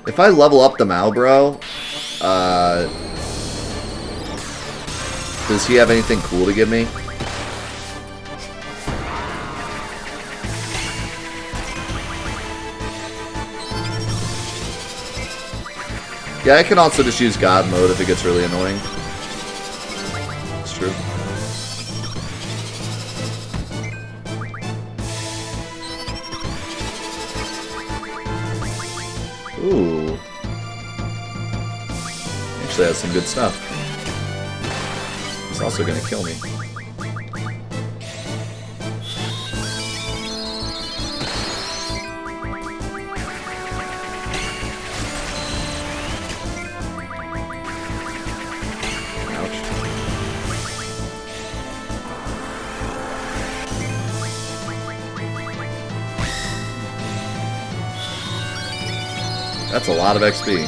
If I level up the Malbro, does he have anything cool to give me? Yeah, I can also just use God mode if it gets really annoying. It's true. Ooh. Actually has some good stuff. He's also gonna kill me. That's a lot of XP.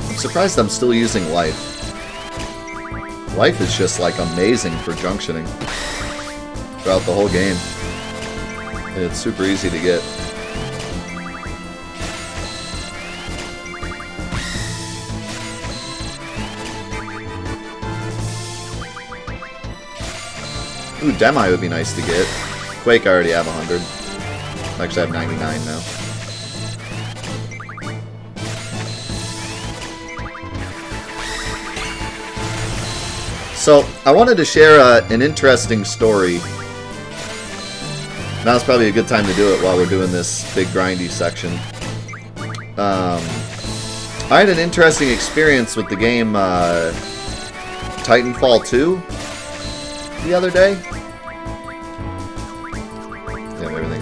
I'm surprised I'm still using Life. Life is just like amazing for junctioning throughout the whole game. It's super easy to get. Ooh, Demi would be nice to get. Quake, I already have 100. Actually, I have 99 now. So, I wanted to share an interesting story. Now's probably a good time to do it while we're doing this big grindy section. I had an interesting experience with the game Titanfall 2 the other day. You have everything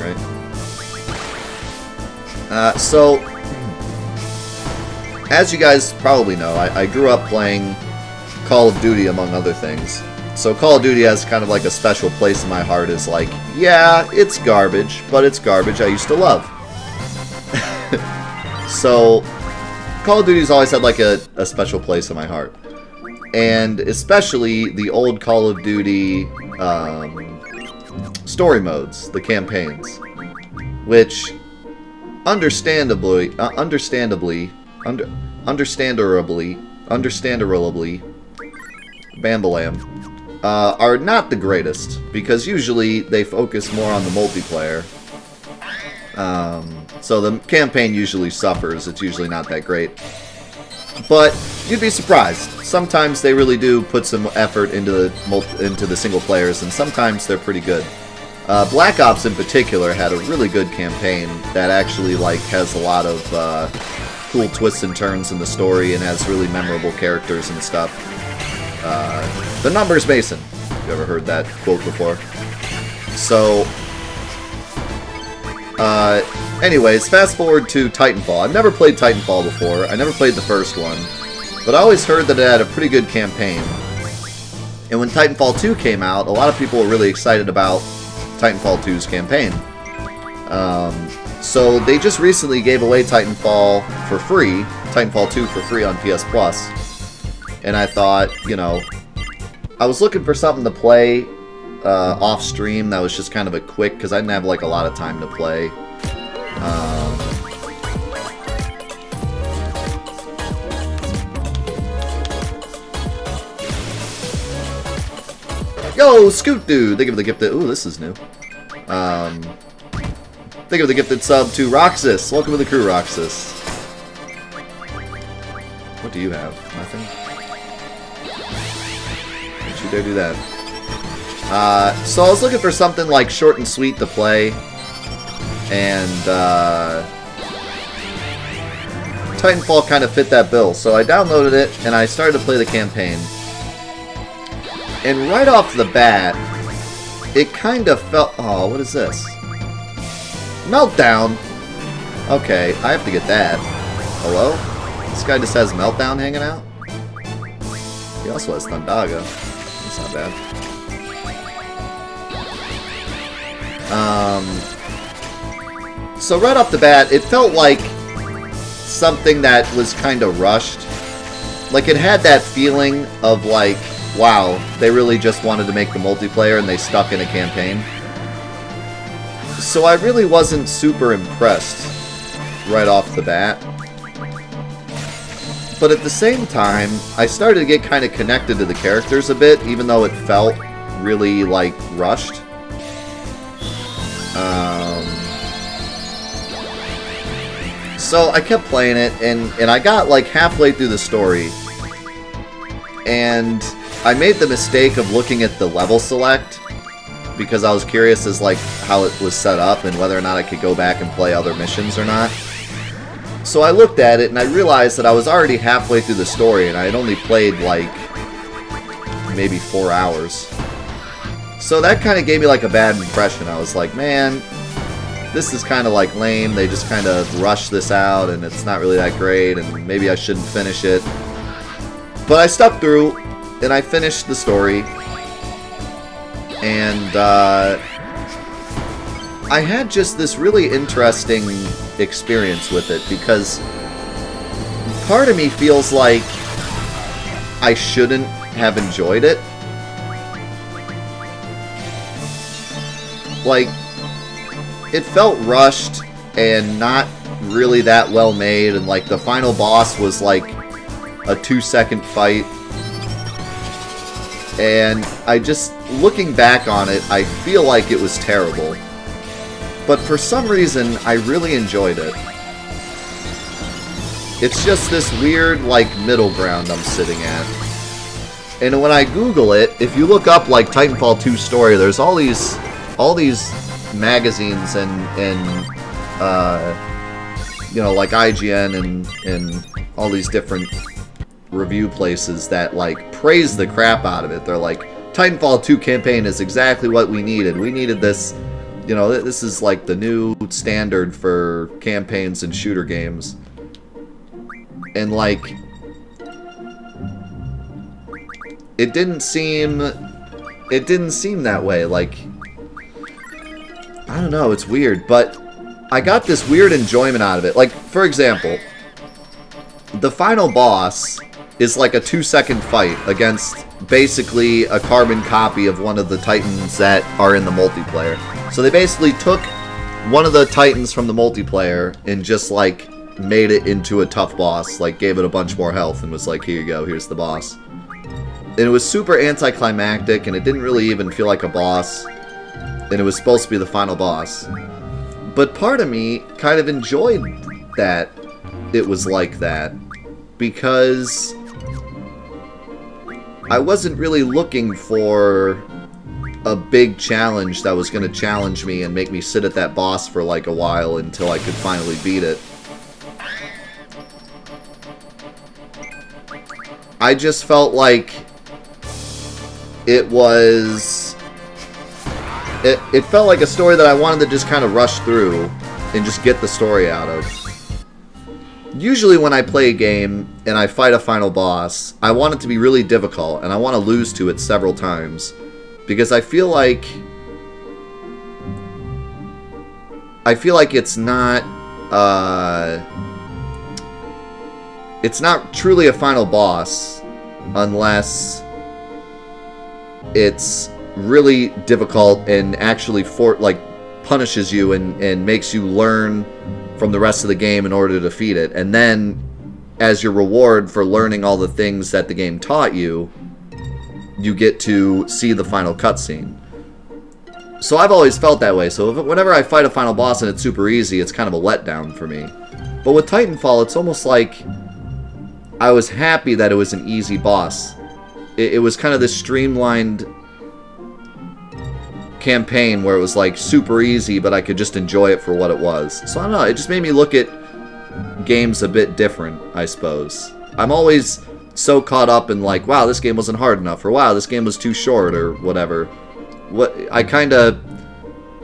right? So, as you guys probably know, I grew up playing Call of Duty among other things. So Call of Duty has kind of like a special place in my heart as like, yeah, it's garbage, but it's garbage I used to love. So, Call of Duty's always had like a special place in my heart. And especially the old Call of Duty story modes, the campaigns, which understandably, Bambalam, are not the greatest, because usually they focus more on the multiplayer. So the campaign usually suffers. It's usually not that great. But you'd be surprised. Sometimes they really do put some effort into the single players, and sometimes they're pretty good. Black Ops in particular had a really good campaign that actually like has a lot of cool twists and turns in the story and has really memorable characters and stuff. The Numbers Mason. If you ever heard that quote before? So, anyways, fast forward to Titanfall. I've never played Titanfall before. I never played the first one. But I always heard that it had a pretty good campaign. And when Titanfall 2 came out, a lot of people were really excited about Titanfall 2's campaign. So they just recently gave away Titanfall for free, Titanfall 2 for free on PS Plus. And I thought, you know, I was looking for something to play off stream that was just kind of a quick, because I didn't have like a lot of time to play. Yo, Scoot Dude! Think of the gifted. Ooh, this is new. Think of the gifted sub to Roxas. Welcome to the crew, Roxas. What do you have? Nothing? Don't you dare do that. So I was looking for something like short and sweet to play. And Titanfall kind of fit that bill. So I downloaded it and I started to play the campaign. And right off the bat, it kind of felt... Oh, what is this? Meltdown? Okay, I have to get that. Hello? This guy just has Meltdown hanging out? He also has Thundaga. That's not bad. So right off the bat, it felt like something that was kind of rushed. Like, it had that feeling of, like, wow, they really just wanted to make the multiplayer and they stuck in a campaign. So I really wasn't super impressed right off the bat. But at the same time, I started to get kind of connected to the characters a bit, even though it felt really, like, rushed. So I kept playing it, and I got, like, halfway through the story. And I made the mistake of looking at the level select, because I was curious as, like, how it was set up and whether or not I could go back and play other missions or not. So I looked at it, and I realized that I was already halfway through the story, and I had only played, like, maybe 4 hours. So that kind of gave me, like, a bad impression. I was like, man, this is kind of, like, lame. They just kind of rushed this out, and it's not really that great, and maybe I shouldn't finish it. But I stuck through, and I finished the story, and, I had just this really interesting experience with it, because part of me feels like I shouldn't have enjoyed it. Like, it felt rushed and not really that well made, and like the final boss was like a 2-second fight. And I just, looking back on it, I feel like it was terrible. But for some reason, I really enjoyed it. It's just this weird, like, middle ground I'm sitting at. And when I Google it, if you look up, like, Titanfall 2 story, there's all these magazines and you know, like IGN and all these different review places that, like, praise the crap out of it. They're like, Titanfall 2 campaign is exactly what we needed. We needed this. You know, this is like the new standard for campaigns and shooter games. And like, it didn't seem that way. Like, I don't know, it's weird, but I got this weird enjoyment out of it. Like, for example, the final boss is like a 2-second fight against basically a carbon copy of one of the Titans that are in the multiplayer. So they basically took one of the Titans from the multiplayer and just, like, made it into a tough boss. Like, gave it a bunch more health and was like, here you go, here's the boss. And it was super anticlimactic, and it didn't really even feel like a boss. And it was supposed to be the final boss. But part of me kind of enjoyed that it was like that, because I wasn't really looking for a big challenge that was going to challenge me and make me sit at that boss for like a while until I could finally beat it. I just felt like it was... It felt like a story that I wanted to just kind of rush through and just get the story out of. Usually when I play a game and I fight a final boss, I want it to be really difficult, and I want to lose to it several times. Because I feel like it's not truly a final boss unless it's really difficult and actually punishes you and makes you learn from the rest of the game in order to defeat it. And then, as your reward for learning all the things that the game taught you, you get to see the final cutscene. So I've always felt that way. So whenever I fight a final boss and it's super easy, it's kind of a letdown for me. But with Titanfall, it's almost like I was happy that it was an easy boss. It was kind of this streamlined campaign where it was like super easy, but I could just enjoy it for what it was. So I don't know, it just made me look at games a bit different, I suppose. I'm always so caught up in like, wow, this game wasn't hard enough, or wow, this game was too short, or whatever. I kind of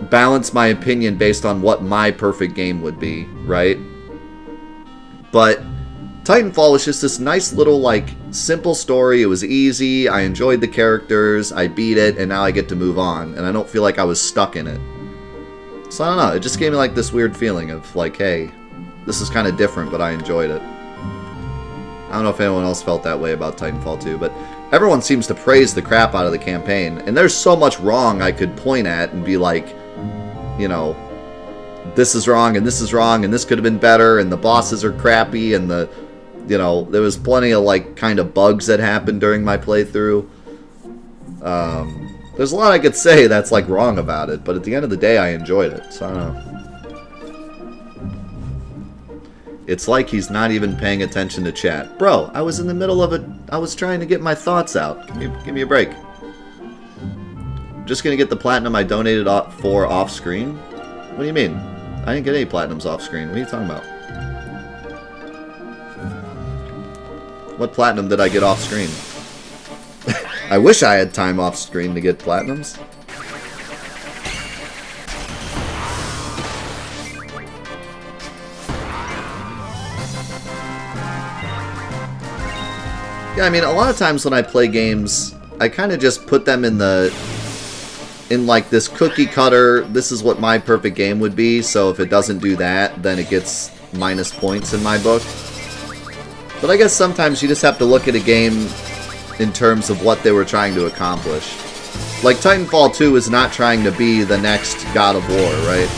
balance my opinion based on what my perfect game would be, right? But Titanfall was just this nice little, like, simple story. It was easy, I enjoyed the characters, I beat it, and now I get to move on, and I don't feel like I was stuck in it. So I don't know, it just gave me like this weird feeling of like, hey, this is kind of different, but I enjoyed it. I don't know if anyone else felt that way about Titanfall 2, but everyone seems to praise the crap out of the campaign, and there's so much wrong I could point at and be like, you know, this is wrong, and this is wrong, and this could have been better, and the bosses are crappy, and the, you know, there was plenty of, like, kind of bugs that happened during my playthrough. There's a lot I could say that's, like, wrong about it, but at the end of the day, I enjoyed it, so I don't know. It's like he's not even paying attention to chat. Bro, I was in the middle of it. I was trying to get my thoughts out. Give me a break. I'm just gonna get the platinum I donated for off screen? What do you mean? I didn't get any platinums off screen. What are you talking about? What platinum did I get off screen? I wish I had time off screen to get platinums. Yeah, I mean, a lot of times when I play games, I kind of just put them in like this cookie cutter, this is what my perfect game would be, so if it doesn't do that, then it gets minus points in my book. But I guess sometimes you just have to look at a game in terms of what they were trying to accomplish. Like, Titanfall 2 is not trying to be the next God of War, right?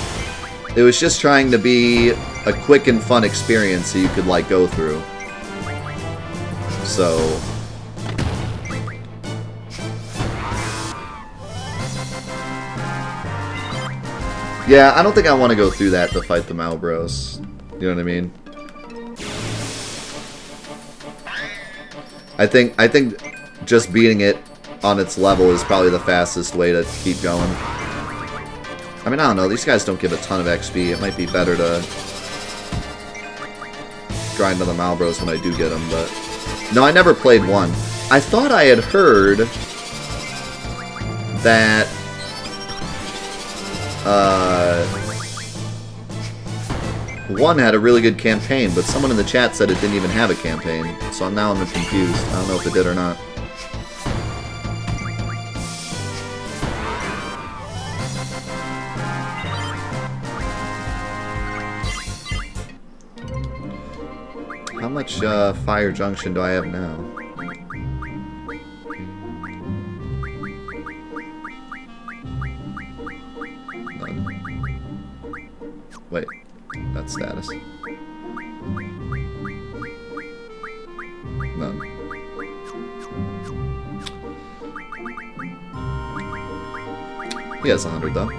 It was just trying to be a quick and fun experience that you could, like, go through. So... yeah, I don't think I want to go through that to fight the Malbros. You know what I mean? I think just beating it on its level is probably the fastest way to keep going. I mean, I don't know. These guys don't give a ton of XP. It might be better to grind on the Malbros when I do get them, but... no, I never played one. I thought I had heard that... one had a really good campaign, but someone in the chat said it didn't even have a campaign, so now I'm confused. I don't know if it did or not. How much Fire Junction do I have now? None. Wait. That's status. None. He has 100 though.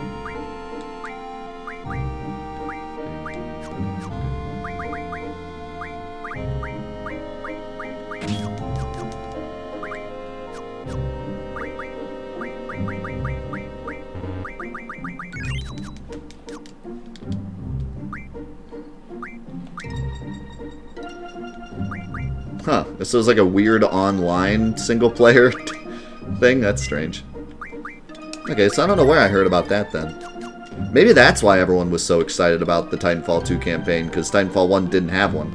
Huh, this was like a weird online single-player thing? That's strange. Okay, so I don't know where I heard about that then. Maybe that's why everyone was so excited about the Titanfall 2 campaign, because Titanfall 1 didn't have one.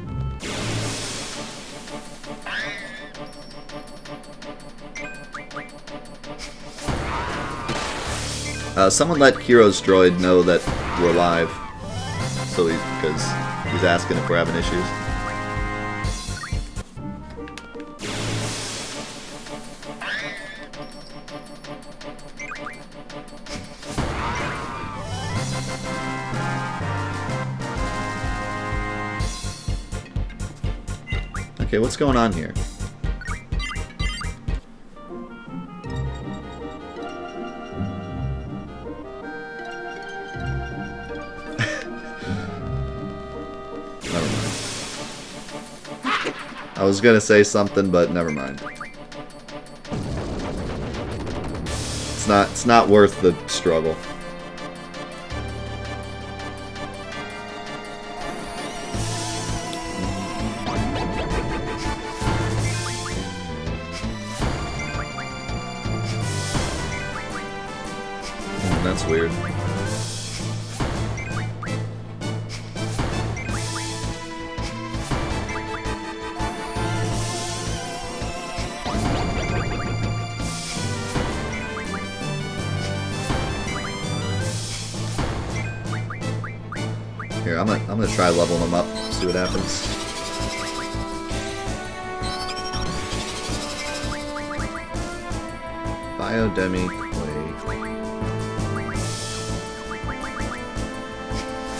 Someone let Kiro's droid know that we're live, so because he's asking if we're having issues. Okay, what's going on here? Never mind. I was gonna say something, but never mind. It's not worth the struggle. That's weird. Here, I'm gonna try leveling them up, see what happens. Biodemic Quake.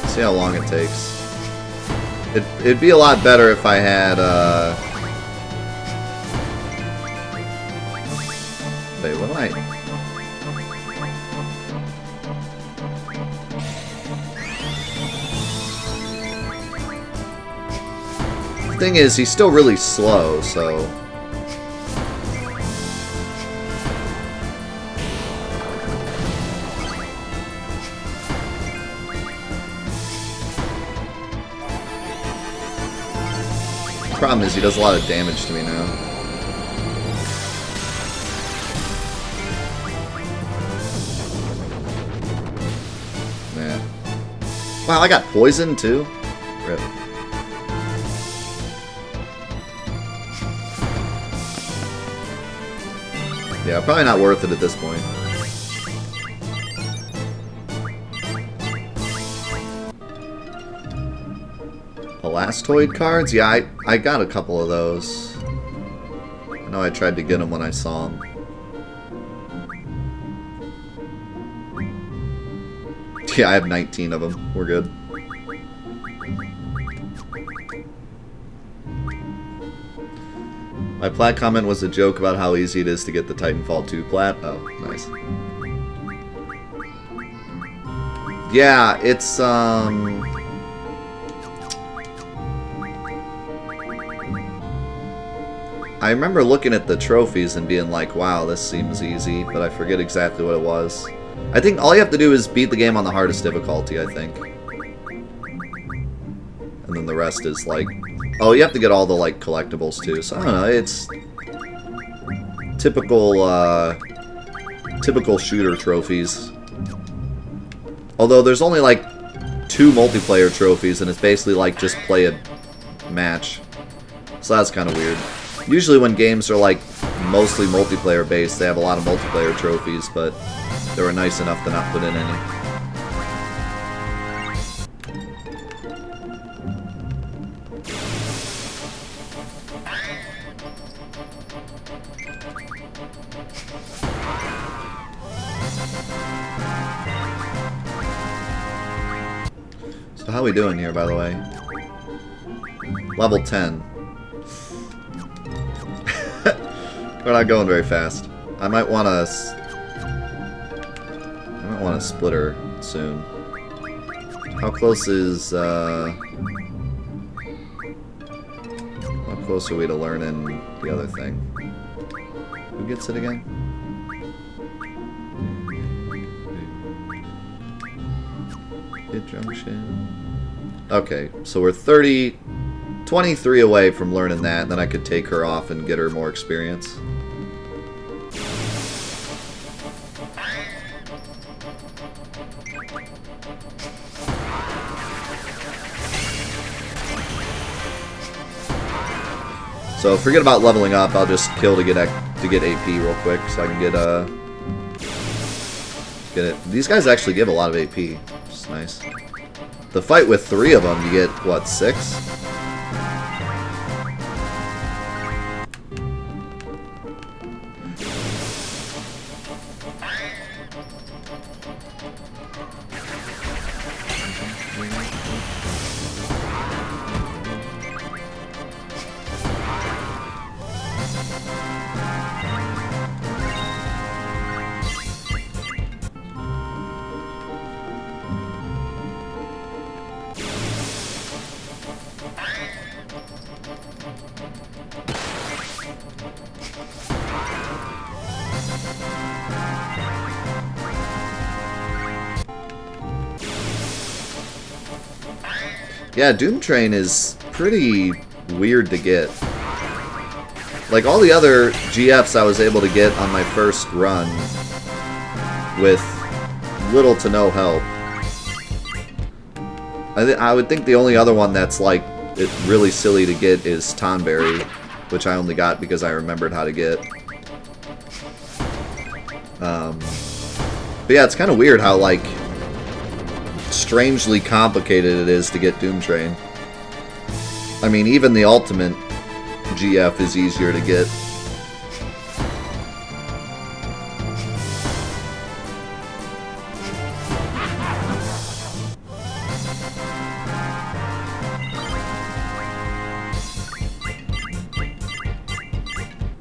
See how long it takes. It'd be a lot better if I had, wait, what am I... The thing is, he's still really slow, so... Problem is, he does a lot of damage to me now. Man. Wow, I got poisoned too? Rip. Yeah, probably not worth it at this point. Elastoid cards? Yeah, I got a couple of those. I know I tried to get them when I saw them. Yeah, I have 19 of them. We're good. My plat comment was a joke about how easy it is to get the Titanfall 2 plat. Oh, nice. Yeah, it's, I remember looking at the trophies and being like, wow, this seems easy, but I forget exactly what it was. I think all you have to do is beat the game on the hardest difficulty, I think. And then the rest is like... Oh, you have to get all the, like, collectibles too, so I don't know, it's... typical shooter trophies. Although there's only, like, 2 multiplayer trophies, and it's basically like, just play a match. So that's kind of weird. Usually when games are like mostly multiplayer based, they have a lot of multiplayer trophies, but they were nice enough to not put in any. So how are we doing here, by the way? Level 10. We're not going very fast. I might want to split her soon. How close is how close are we to learning the other thing? Who gets it again? Hit junction. Okay, so we're 23 away from learning that, and then I could take her off and get her more experience. So forget about leveling up. I'll just kill to get AP real quick, so I can get it. These guys actually give a lot of AP, which is nice. The fight with 3 of them, you get what, 6? Yeah, Doom Train is pretty weird to get. Like, all the other GFs I was able to get on my first run with little to no help. I would think the only other one that's, like, really silly to get is Tonberry, which I only got because I remembered how to get. But yeah, it's kind of weird how, like, strangely complicated it is to get Doom Train. I mean, even the ultimate GF is easier to get.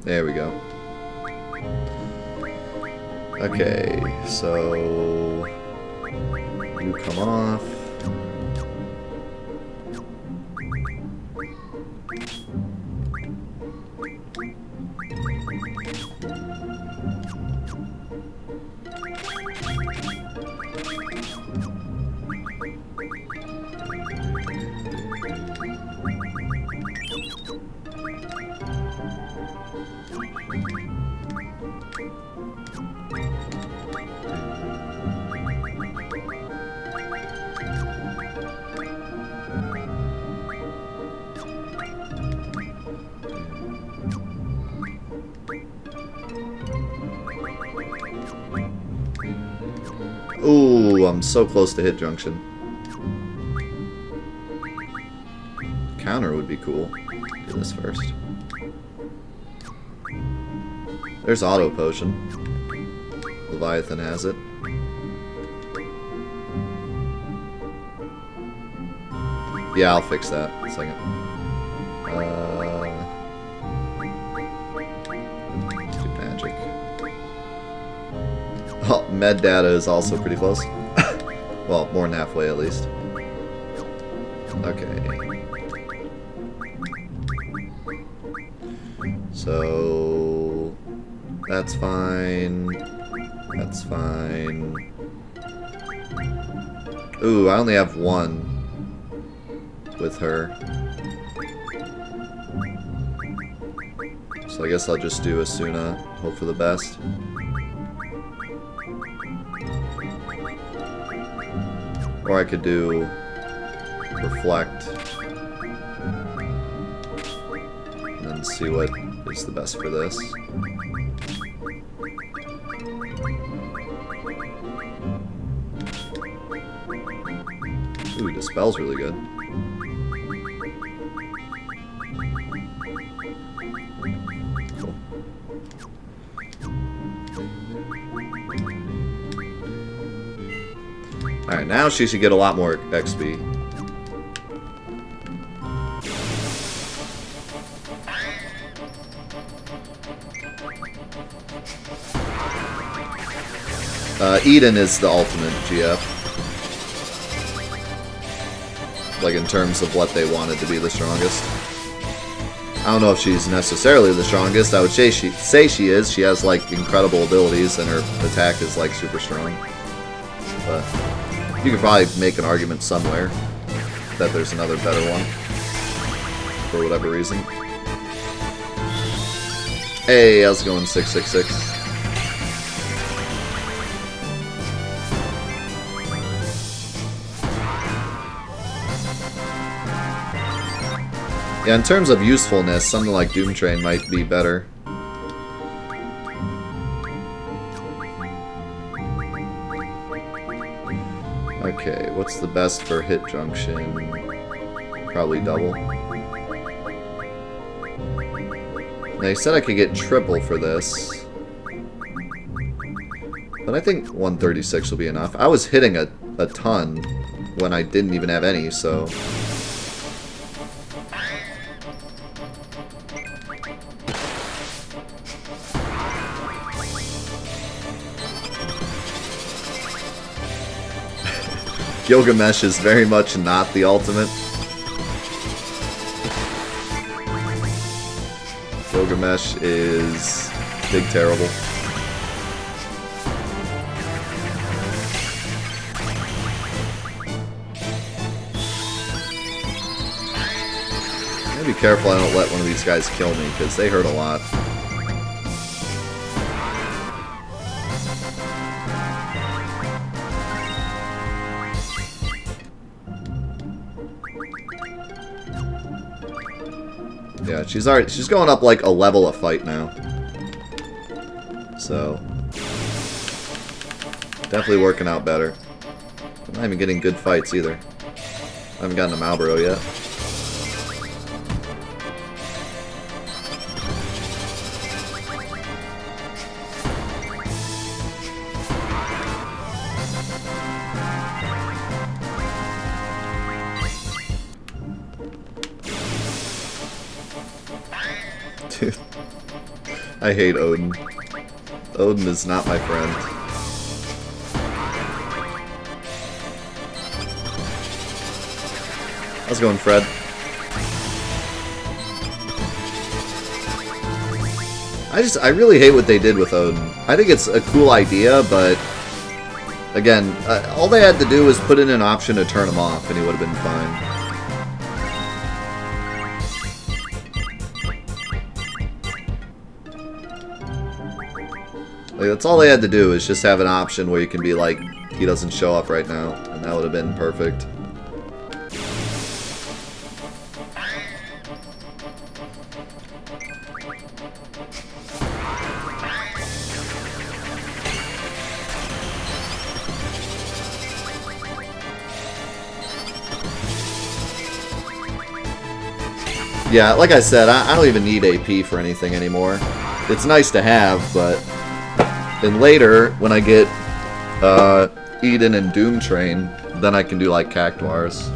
There we go. Okay, so you come off. Ooh, I'm so close to hit junction. Counter would be cool. Do this first. There's auto potion. Leviathan has it. Yeah, I'll fix that in a second. Do magic. Oh, med data is also pretty close. Well, more than halfway at least. Okay. So that's fine. That's fine. Ooh, I only have one with her. So I guess I'll just do Asuna, hope for the best. Or I could do Reflect. And then see what is the best for this. Ooh, Dispel's really good. Cool. Alright, now she should get a lot more XP. Eden is the ultimate GF. Like, in terms of what they wanted to be the strongest. I don't know if she's necessarily the strongest. I would say she is. She has, like, incredible abilities, and her attack is, like, super strong. But you could probably make an argument somewhere that there's another better one. For whatever reason. Hey, how's it going, 666? Yeah, in terms of usefulness, something like Doom Train might be better. Okay, what's the best for hit junction? Probably double. They said I could get triple for this. But I think 136 will be enough. I was hitting a ton when I didn't even have any, so... Gilgamesh is very much not the ultimate. Gilgamesh is big terrible. I'm gonna be careful I don't let one of these guys kill me, because they hurt a lot. Yeah, she's going up like a level a fight now. So definitely working out better. I'm not even getting good fights either. I haven't gotten a Malboro yet. Dude. I hate Odin. Odin is not my friend. How's it going, Fred? I really hate what they did with Odin. I think it's a cool idea, but again, all they had to do was put in an option to turn him off, and he would have been fine. Like, that's all they had to do, is just have an option where you can be like, he doesn't show up right now, and that would have been perfect. Yeah, like I said, I don't even need AP for anything anymore. It's nice to have, but then later, when I get Eden and Doom Train, then I can do like Cactuars.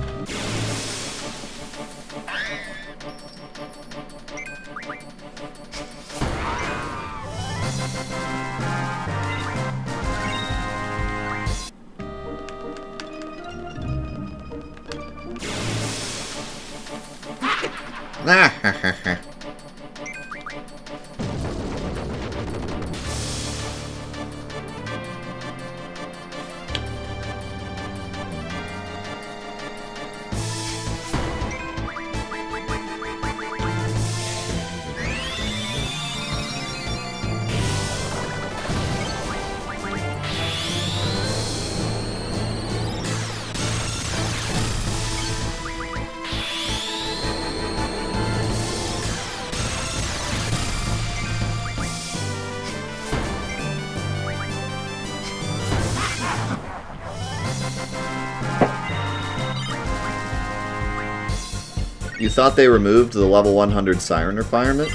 You thought they removed the level 100 Siren requirement?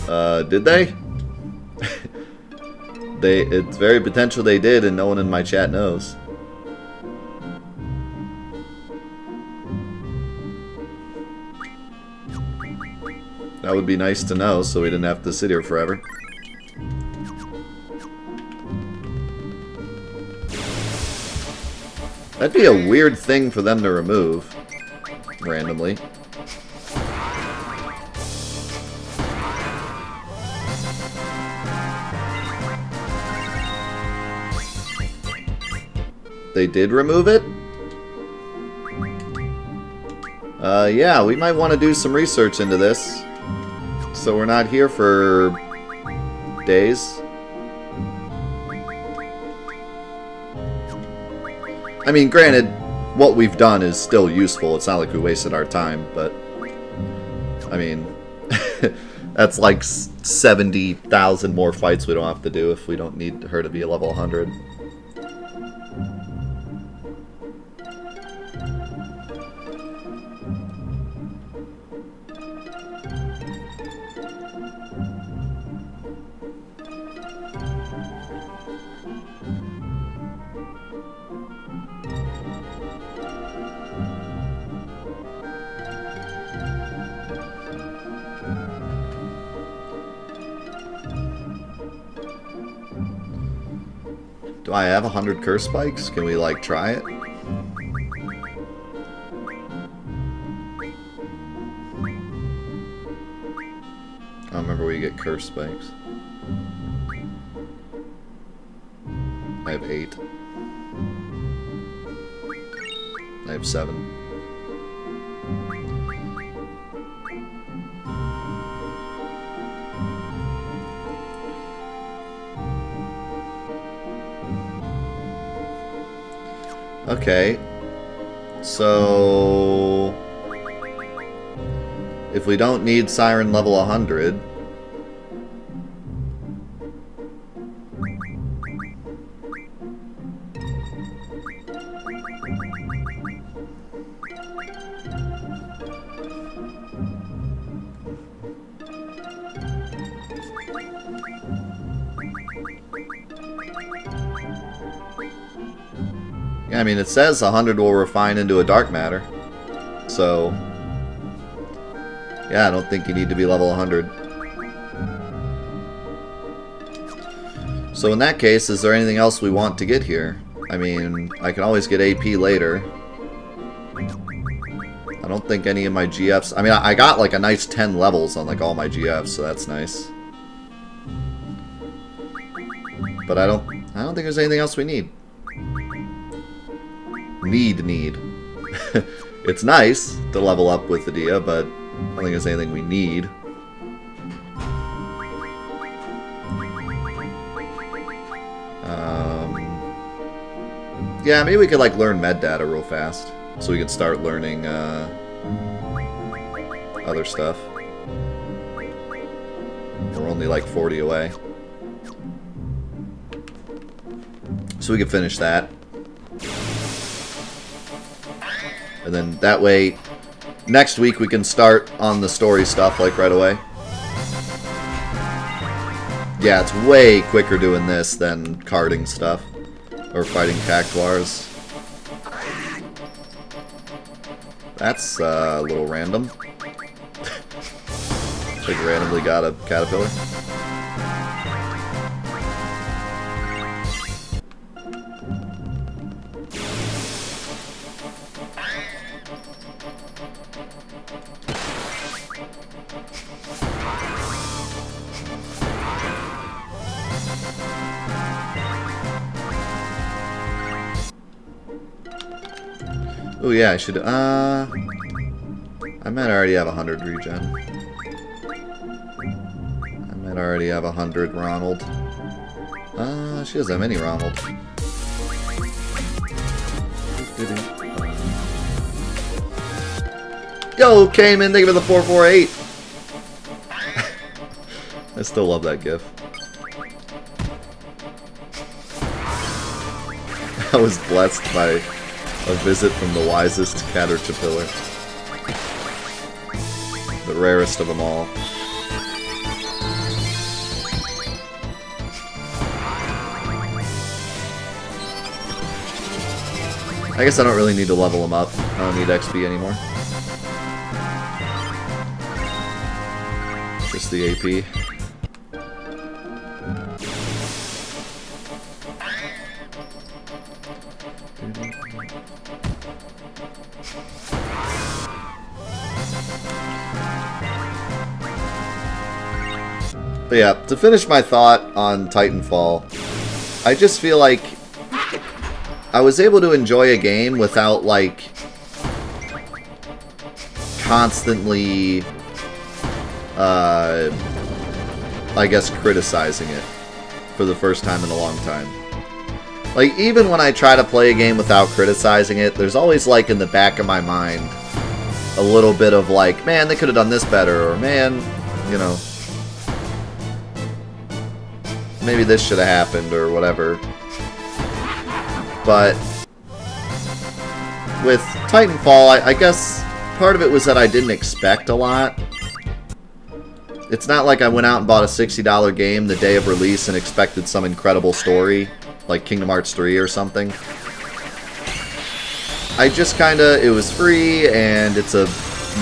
Did they? It's very potential they did, and no one in my chat knows. That would be nice to know, so we didn't have to sit here forever. That'd be a weird thing for them to remove, randomly. They did remove it? Yeah, we might want to do some research into this, so we're not here for days. I mean, granted, what we've done is still useful. It's not like we wasted our time, but I mean, that's like 70,000 more fights we don't have to do if we don't need her to be a level 100. Do I have 100 curse spikes? Can we, like, try it? I don't remember where you get curse spikes. I have 8. I have 7. Okay, so if we don't need Siren level 100, I mean, it says 100 will refine into a dark matter. So, yeah, I don't think you need to be level 100. So in that case, is there anything else we want to get here? I mean, I can always get AP later. I don't think any of my GFs... I mean, I got like a nice 10 levels on like all my GFs, so that's nice. But I don't think there's anything else we need. Need. It's nice to level up with the Dia, but I don't think there's anything we need. Yeah, maybe we could like learn med data real fast, so we can start learning other stuff. We're only like 40 away, so we can finish that, and then that way, next week we can start on the story stuff like right away. Yeah, it's way quicker doing this than carding stuff. Or fighting cactuars. That's a little random. Like randomly got a caterpillar. Oh yeah, I should, I might already have 100 regen. I might already have 100 Ronald. She doesn't have any Ronald. Yo, Cayman, thank you for the 448! I still love that gif. I was blessed by a visit from the wisest caterpillar. The rarest of them all. I guess I don't really need to level them up. I don't need XP anymore. Just the AP. But yeah, to finish my thought on Titanfall, I just feel like I was able to enjoy a game without, like, constantly, I guess, criticizing it for the first time in a long time. Like, even when I try to play a game without criticizing it, there's always, like, in the back of my mind, a little bit of, like, man, they could have done this better, or man, you know, maybe this should have happened, or whatever. But with Titanfall, I guess part of it was that I didn't expect a lot. It's not like I went out and bought a $60 game the day of release and expected some incredible story, like Kingdom Hearts 3 or something. I just kinda, it was free, and it's a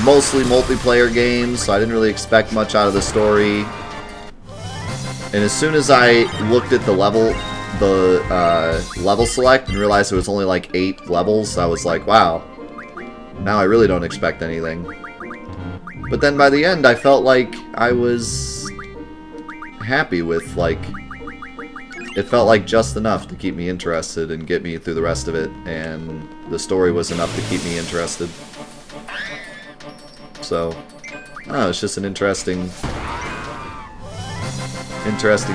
mostly multiplayer game, so I didn't really expect much out of the story. And as soon as I looked at the level select and realized there was only like 8 levels, I was like, wow, now I really don't expect anything. But then by the end, I felt like I was happy with, like, it felt like just enough to keep me interested and get me through the rest of it, and the story was enough to keep me interested. So, I don't know, it's just an interesting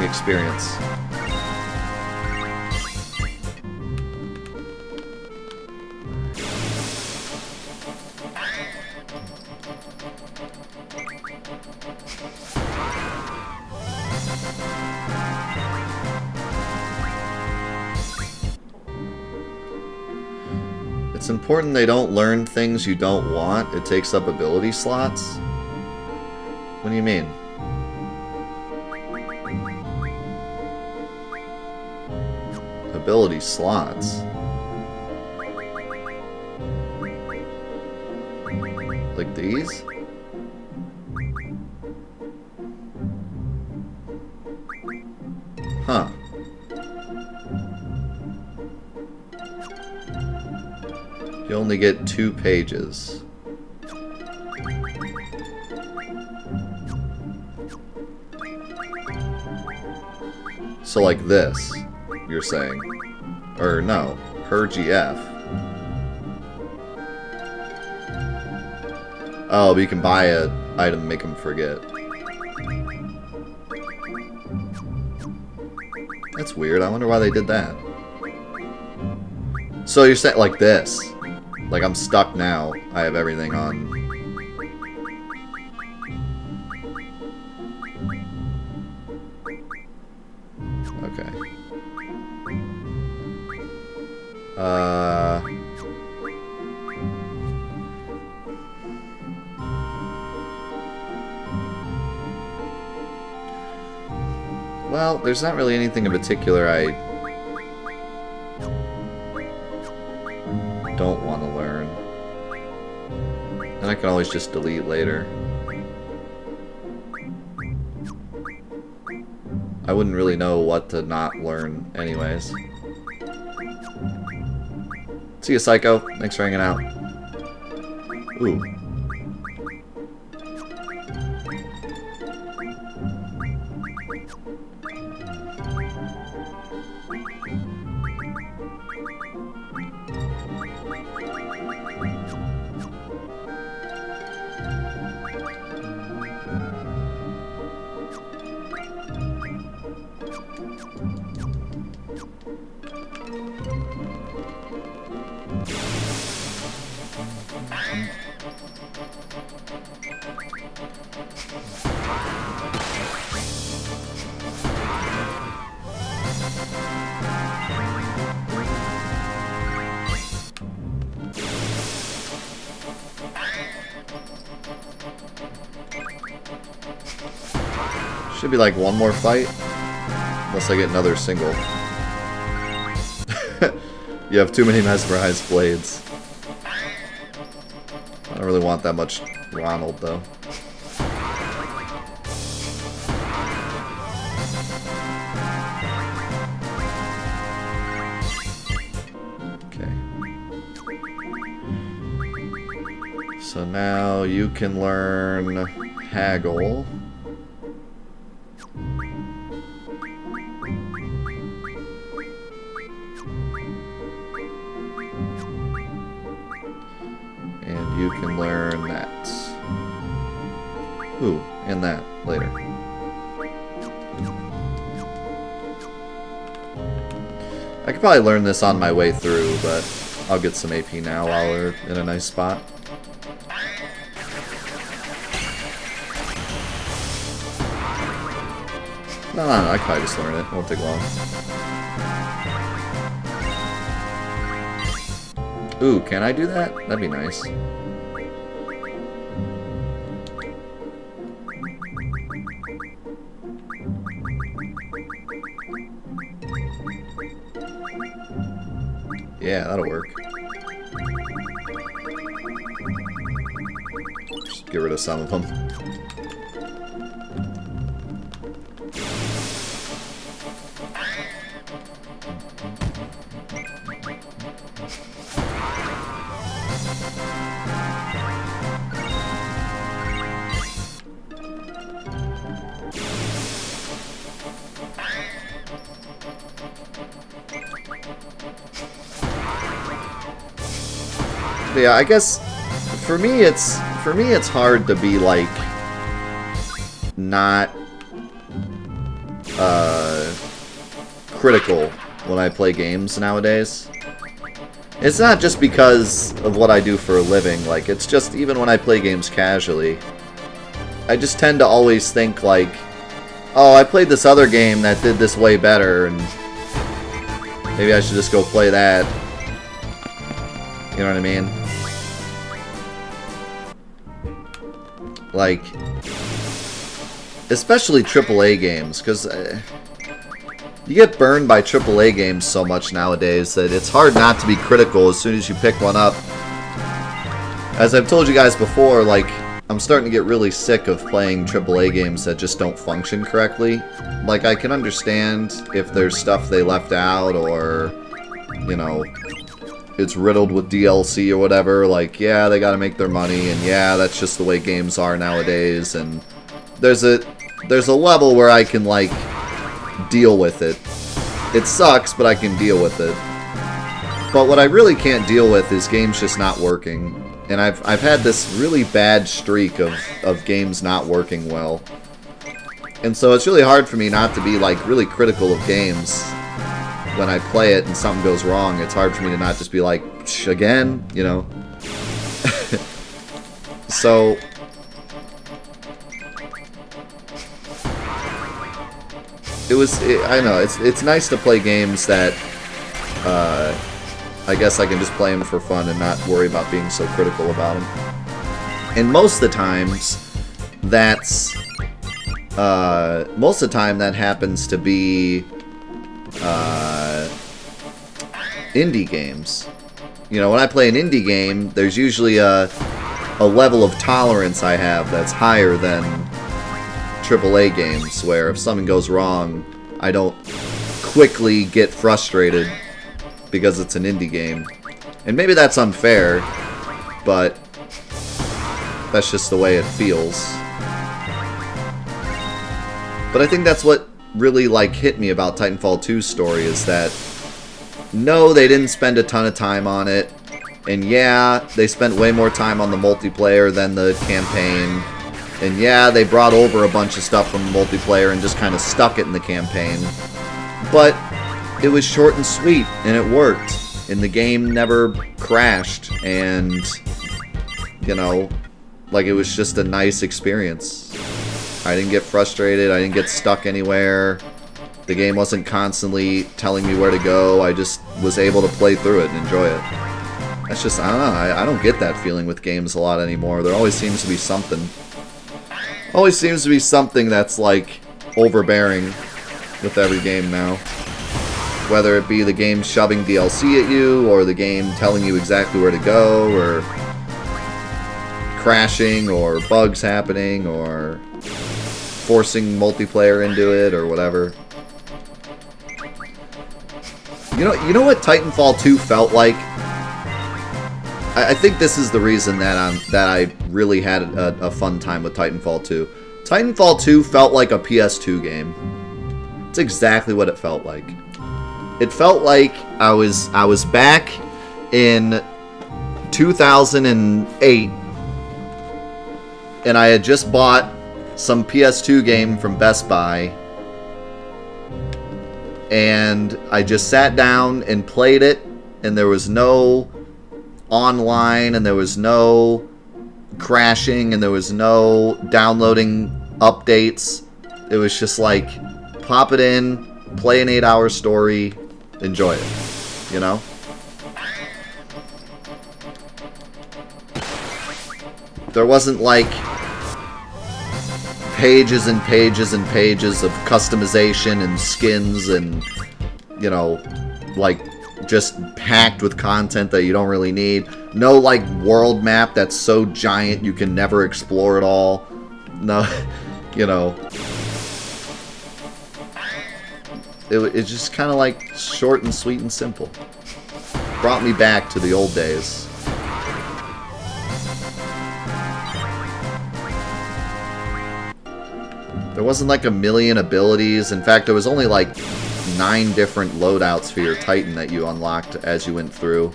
experience. It's important they don't learn things you don't want. It takes up ability slots. What do you mean? Ability slots. Like these? Huh. only get 2 pages. So like this, you're saying. Or no, per GF. Oh, but you can buy an item and make them forget. That's weird. I wonder why they did that. So you're saying like this. Like I'm stuck now. I have everything on. Okay. Well, there's not really anything in particular I don't want to learn. And I can always just delete later. I wouldn't really know what to not learn anyways. See you, Psycho. Thanks for hanging out. Ooh. Should be like one more fight. Unless I get another single. You have too many mesmerized blades. I don't really want that much Ronald though. Okay. So now you can learn Haggle. You can learn that. Ooh, and that later. I could probably learn this on my way through, but I'll get some AP now while we're in a nice spot. No, I can probably just learn it. It won't take long. Ooh, can I do that? That'd be nice. Yeah, that'll work. Just get rid of some of them. Yeah, I guess for me it's hard to be like not critical when I play games nowadays. It's not just because of what I do for a living, like it's just even when I play games casually, I just tend to always think like, oh, I played this other game that did this way better and maybe I should just go play that. You know what I mean? Like, especially AAA games, because you get burned by AAA games so much nowadays that it's hard not to be critical as soon as you pick one up. As I've told you guys before, like, I'm starting to get really sick of playing AAA games that just don't function correctly. Like, I can understand if there's stuff they left out or, you know, it's riddled with DLC or whatever. Like, yeah, they gotta make their money, and yeah, that's just the way games are nowadays. And there's a level where I can, like, deal with it. It sucks, but I can deal with it. But what I really can't deal with is games just not working. And I've had this really bad streak of games not working well. And so it's really hard for me not to be, like, really critical of games. When I play it and something goes wrong, it's hard for me to not just be like, shh, again, you know? So... I know, it's nice to play games that, I guess I can just play them for fun and not worry about being so critical about them. And most of the times, most of the time that happens to be, indie games. You know, when I play an indie game, there's usually a level of tolerance I have that's higher than AAA games, where if something goes wrong, I don't quickly get frustrated because it's an indie game. And maybe that's unfair, but that's just the way it feels. But I think that's what really, like, hit me about Titanfall 2's story, is that no, they didn't spend a ton of time on it, and yeah, they spent way more time on the multiplayer than the campaign, and yeah, they brought over a bunch of stuff from the multiplayer and just kind of stuck it in the campaign, but it was short and sweet, and it worked, and the game never crashed, and, you know, like, it was just a nice experience. I didn't get frustrated, I didn't get stuck anywhere. The game wasn't constantly telling me where to go. I just was able to play through it and enjoy it. That's just, I don't know, I don't get that feeling with games a lot anymore. There always seems to be something. Always seems to be something that's, like, overbearing with every game now. Whether it be the game shoving DLC at you, or the game telling you exactly where to go, or crashing, or bugs happening, or forcing multiplayer into it, or whatever. You know what Titanfall 2 felt like? I think this is the reason that I really had a fun time with Titanfall 2. Titanfall 2 felt like a PS2 game. It's exactly what it felt like. It felt like I was back in 2008, and I had just bought some PS2 game from Best Buy, and I just sat down and played it, and there was no online, and there was no crashing, and there was no downloading updates. It was just like, pop it in, play an 8-hour story, enjoy it, you know? There wasn't like pages and pages and pages of customization and skins and, you know, like, just packed with content that you don't really need. No, like, world map that's so giant you can never explore it all. No, you know. It's just kind of like short and sweet and simple. Brought me back to the old days. There wasn't like a million abilities. In fact, there was only like 9 different loadouts for your Titan that you unlocked as you went through.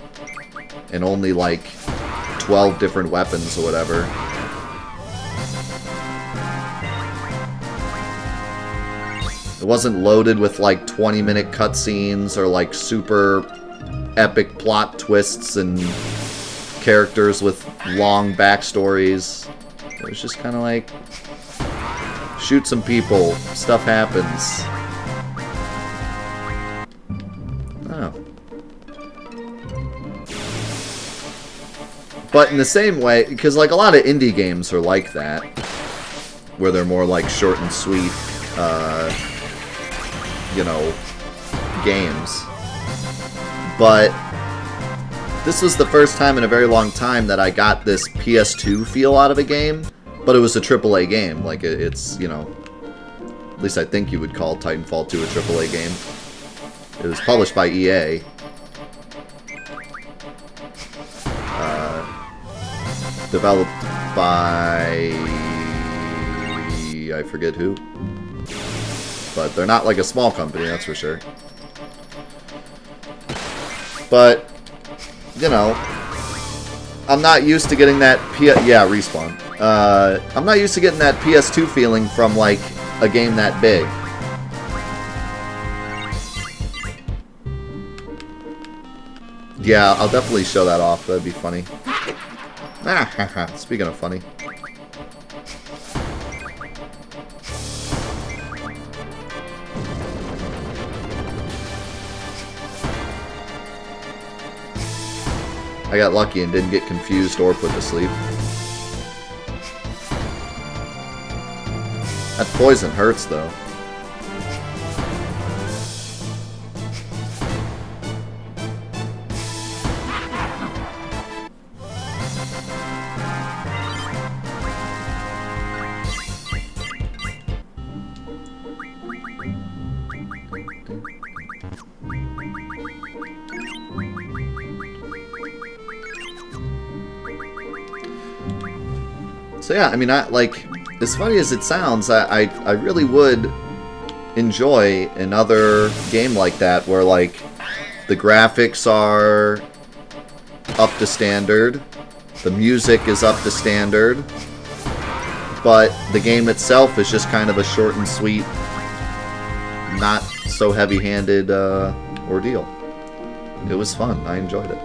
And only like 12 different weapons or whatever. It wasn't loaded with like 20-minute cutscenes or like super epic plot twists and characters with long backstories. It was just kind of like, shoot some people, stuff happens. Oh. But in the same way, because like a lot of indie games are like that, where they're more like short and sweet, you know, games. But this was the first time in a very long time that I got this PS2 feel out of a game, but it was a AAA game. Like, it's, you know, at least I think you would call Titanfall 2 a AAA game. It was published by EA. developed by... I forget who. But they're not like a small company, that's for sure. But, you know, I'm not used to getting that yeah, Respawn. I'm not used to getting that PS2 feeling from, like, a game that big. Yeah, I'll definitely show that off. That'd be funny. Speaking of funny. I got lucky and didn't get confused or put to sleep. That poison hurts, though. So yeah, I mean, as funny as it sounds, I really would enjoy another game like that where, like, the graphics are up to standard, the music is up to standard, but the game itself is just kind of a short and sweet, not so heavy-handed ordeal. It was fun. I enjoyed it.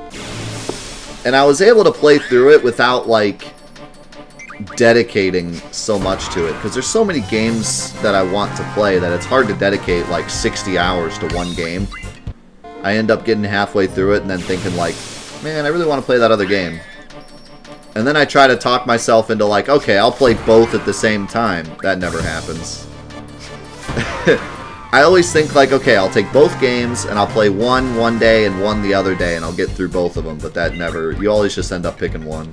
And I was able to play through it without, like, dedicating so much to it, because there's so many games that I want to play that it's hard to dedicate like 60 hours to one game. I end up getting halfway through it and then thinking like, man, I really want to play that other game. And then I try to talk myself into like, okay, I'll play both at the same time. That never happens. I always think like, okay, I'll take both games and I'll play one day and one the other day and I'll get through both of them, but that never, you always just end up picking one.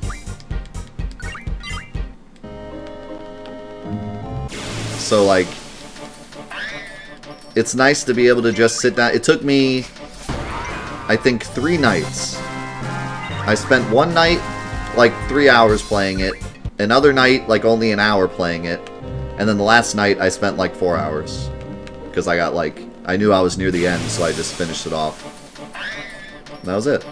So, like, it's nice to be able to just sit down. It took me, I think, 3 nights. I spent one night, like, 3 hours playing it. Another night, like, only an hour playing it. And then the last night, I spent, like, 4 hours. Because I got, like, I knew I was near the end, so I just finished it off. And that was it.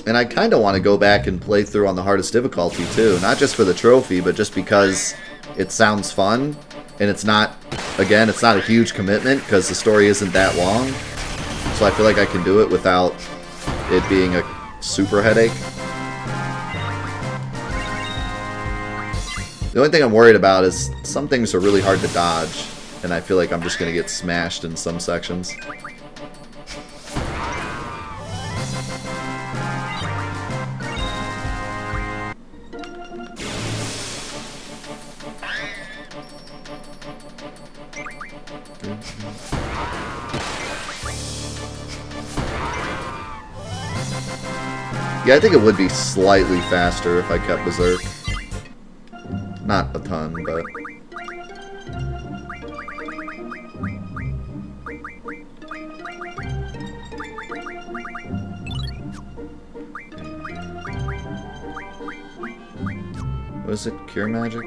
And I kind of want to go back and play through on the hardest difficulty, too. Not just for the trophy, but just because it sounds fun. And it's not, again, it's not a huge commitment, because the story isn't that long. So I feel like I can do it without it being a super headache. The only thing I'm worried about is some things are really hard to dodge. And I feel like I'm just going to get smashed in some sections. Yeah, I think it would be slightly faster if I kept Berserk. Not a ton, but... What is it? Cure Magic?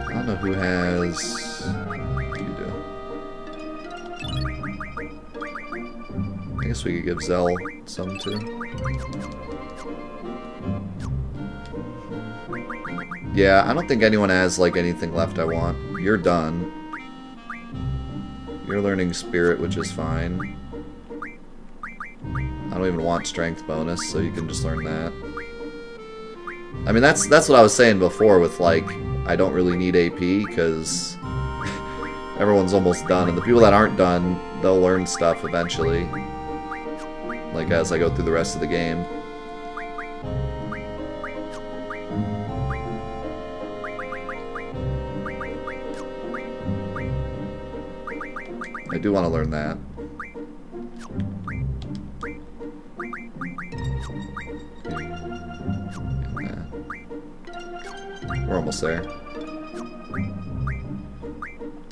I don't know who has... I guess we could give Zell some too. Yeah, I don't think anyone has like anything left I want. You're done. You're learning Spirit, which is fine. I don't even want Strength bonus, so you can just learn that. I mean, that's what I was saying before with like, I don't really need AP because everyone's almost done, and the people that aren't done, they'll learn stuff eventually. Like, as I go through the rest of the game. I do want to learn that. We're almost there.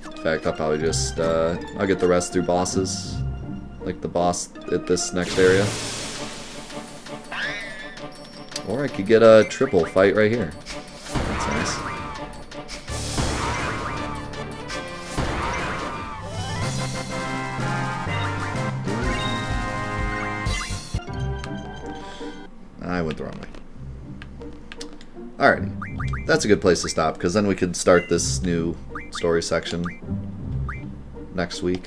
In fact, I'll probably just, I'll get the rest through bosses. Like the boss at this next area. Or I could get a triple fight right here. That's nice. I went the wrong way. Alrighty. That's a good place to stop, because then we could start this new story section next week.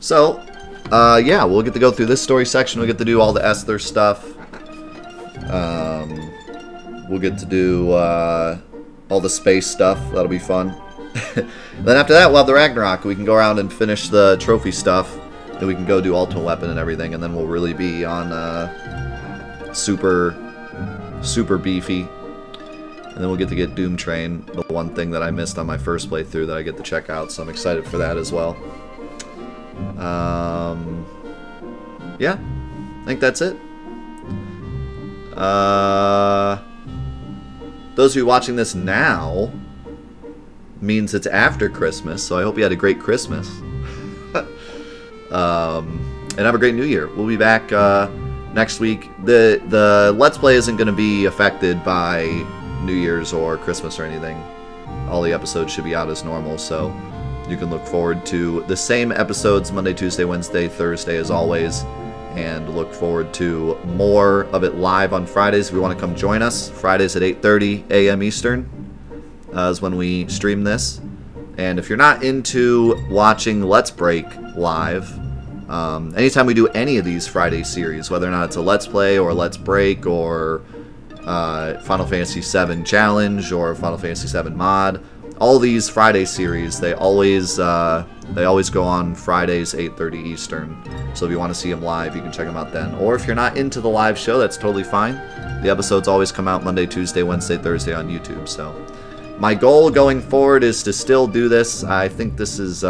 So, yeah, we'll get to go through this story section. We'll get to do all the Esther stuff. We'll get to do all the space stuff. That'll be fun. Then after that, we'll have the Ragnarok. We can go around and finish the trophy stuff. Then we can go do Ultimate Weapon and everything. And then we'll really be on super beefy. And then we'll get to get Doom Train, the one thing that I missed on my first playthrough that I get to check out. So I'm excited for that as well. Yeah, I think that's it. Those of you watching this now means it's after Christmas, so I hope you had a great Christmas. And have a great New Year. We'll be back next week. The Let's Play isn't going to be affected by New Year's or Christmas or anything. All the episodes should be out as normal, so you can look forward to the same episodes Monday, Tuesday, Wednesday, Thursday as always, and look forward to more of it live on Fridays. If you want to come join us, Fridays at 8:30 a.m. Eastern is when we stream this. And if you're not into watching Let's Break live, anytime we do any of these Friday series, whether or not it's a Let's Play or a Let's Break or Final Fantasy VII Challenge or Final Fantasy VII Mod, all these Friday series, they always go on Fridays 8:30 Eastern. So if you want to see them live, you can check them out then. Or if you're not into the live show, that's totally fine. The episodes always come out Monday, Tuesday, Wednesday, Thursday on YouTube. So my goal going forward is to still do this. I think this is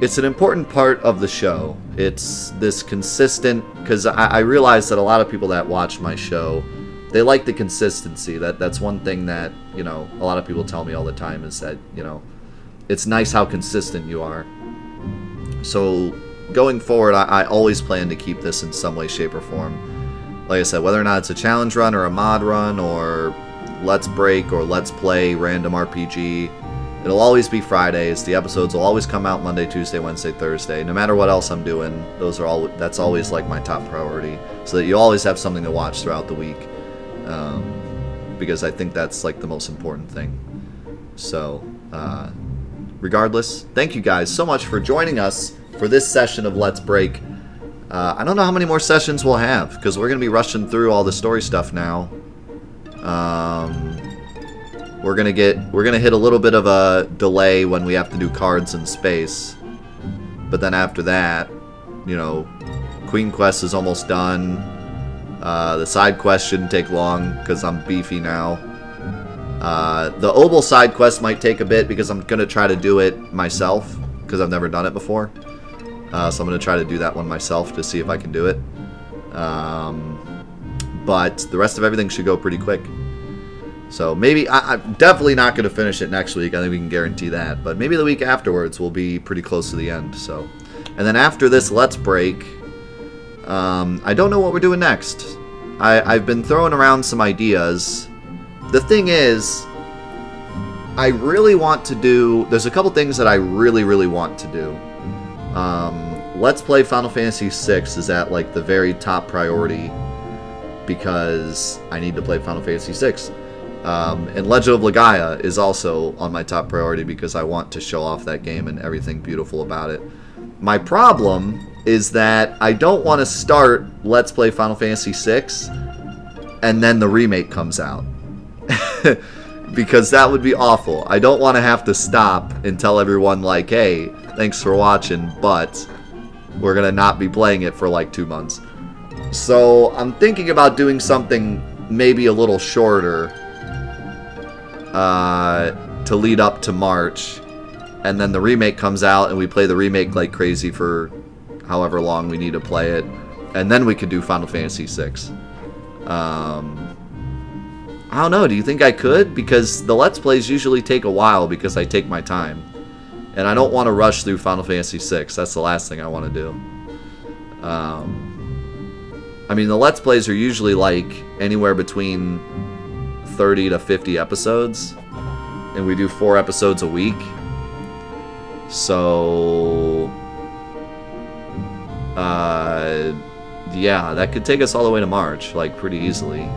it's an important part of the show. It's this consistent, because I realize that a lot of people that watch my show, they like the consistency. That's one thing that, you know, a lot of people tell me all the time is that, you know, it's nice how consistent you are. So going forward, I always plan to keep this in some way, shape, or form. Like I said, whether or not it's a challenge run or a mod run or Let's Break or Let's Play random RPG, it'll always be Fridays. The episodes will always come out Monday, Tuesday, Wednesday, Thursday. No matter what else I'm doing, that's always like my top priority, so that you always have something to watch throughout the week. Because I think that's like the most important thing. So, regardless, thank you guys so much for joining us for this session of Let's Break. I don't know how many more sessions we'll have, because we're going to be rushing through all the story stuff now. We're gonna hit a little bit of a delay when we have to do cards in space, but then after that, you know, Queen Quest is almost done. The side quest shouldn't take long because I'm beefy now. The Obel side quest might take a bit because I'm gonna try to do it myself because I've never done it before. So I'm gonna try to do that one myself to see if I can do it. But the rest of everything should go pretty quick. So maybe, I'm definitely not going to finish it next week. I think we can guarantee that. But maybe the week afterwards will be pretty close to the end. So, and then after this Let's Break, I don't know what we're doing next. I've been throwing around some ideas. The thing is, I really want to do, there's a couple things that I really want to do. Let's Play Final Fantasy VI is at like the very top priority because I need to play Final Fantasy VI. And Legend of Legaia is also on my top priority because I want to show off that game and everything beautiful about it. My problem is that I don't want to start Let's Play Final Fantasy VI and then the remake comes out. Because that would be awful. I don't want to have to stop and tell everyone like, hey, thanks for watching, but we're going to not be playing it for like 2 months. So I'm thinking about doing something maybe a little shorter to lead up to March, and then the remake comes out and we play the remake like crazy for however long we need to play it, And then we could do Final Fantasy VI. I don't know. Do you think I could? Because the Let's Plays usually take a while because I take my time. And I don't want to rush through Final Fantasy VI. That's the last thing I want to do. I mean, the Let's Plays are usually like anywhere between 30 to 50 episodes. And we do 4 episodes a week. So... yeah, that could take us all the way to March, like, pretty easily.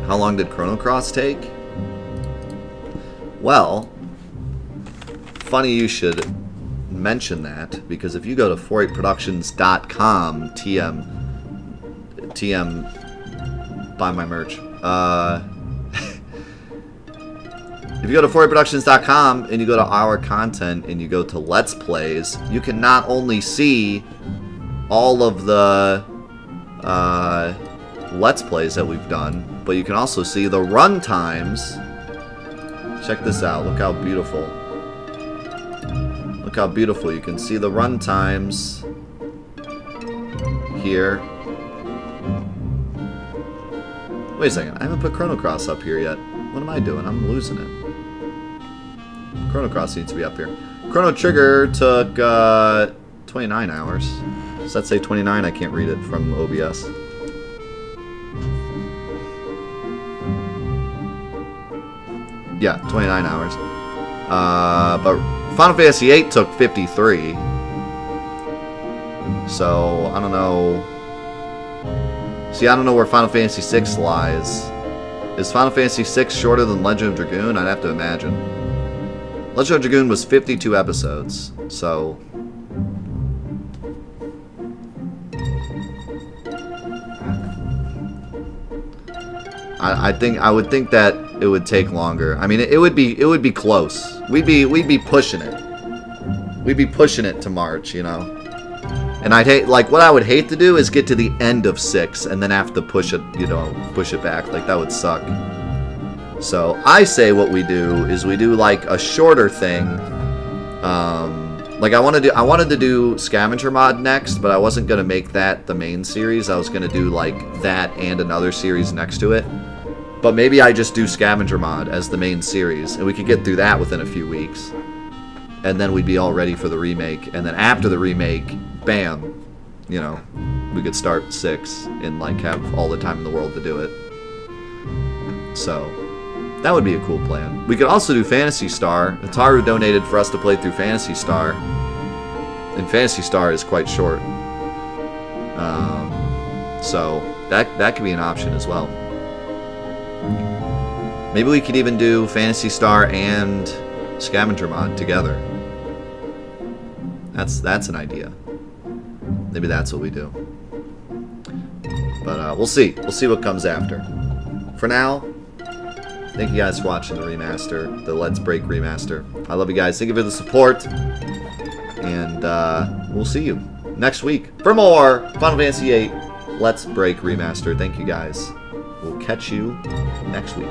How long did Chrono Cross take? Well, funny you should mention that, because if you go to 48productions.com, TM, buy my merch. If you go to 48productions.com and you go to our content and you go to Let's Plays, you can not only see all of the Let's Plays that we've done, but you can also see the run times. Check this out. Look how beautiful. Look how beautiful. You can see the run times here. Wait a second. I haven't put Chrono Cross up here yet. What am I doing? I'm losing it. Chrono Cross needs to be up here. Chrono Trigger took 29 hours. Does that say 29? I can't read it from OBS. Yeah, 29 hours. But Final Fantasy VIII took 53. So, I don't know. See, I don't know where Final Fantasy VI lies. Is Final Fantasy VI shorter than Legend of Dragoon? I'd have to imagine. Legend of Dragoon was 52 episodes, so... I would think that it would take longer. I mean, it would be close. We'd be pushing it. We'd be pushing it to March, you know. And I'd hate, like, what I would hate to do is get to the end of 6 and then have to push it, you know, push it back. Like, that would suck. So I say what we do is we do like a shorter thing. Like I wanted to do Scavenger Mod next, but I wasn't gonna make that the main series. I was gonna do like that and another series next to it. But maybe I just do Scavenger Mod as the main series, and we could get through that within a few weeks. And then we'd be all ready for the remake. And then after the remake, bam, you know, we could start 6 and like have all the time in the world to do it. So that would be a cool plan. We could also do Phantasy Star. Ataru donated for us to play through Phantasy Star. And Phantasy Star is quite short. So that could be an option as well. Maybe we could even do Phantasy Star and Scavenger Mod together. That's an idea. Maybe that's what we do. But we'll see. We'll see what comes after. For now, thank you guys for watching the remaster, the Let's Break remaster. I love you guys. Thank you for the support. And we'll see you next week for more Final Fantasy VIII Let's Break remaster. Thank you guys. We'll catch you next week.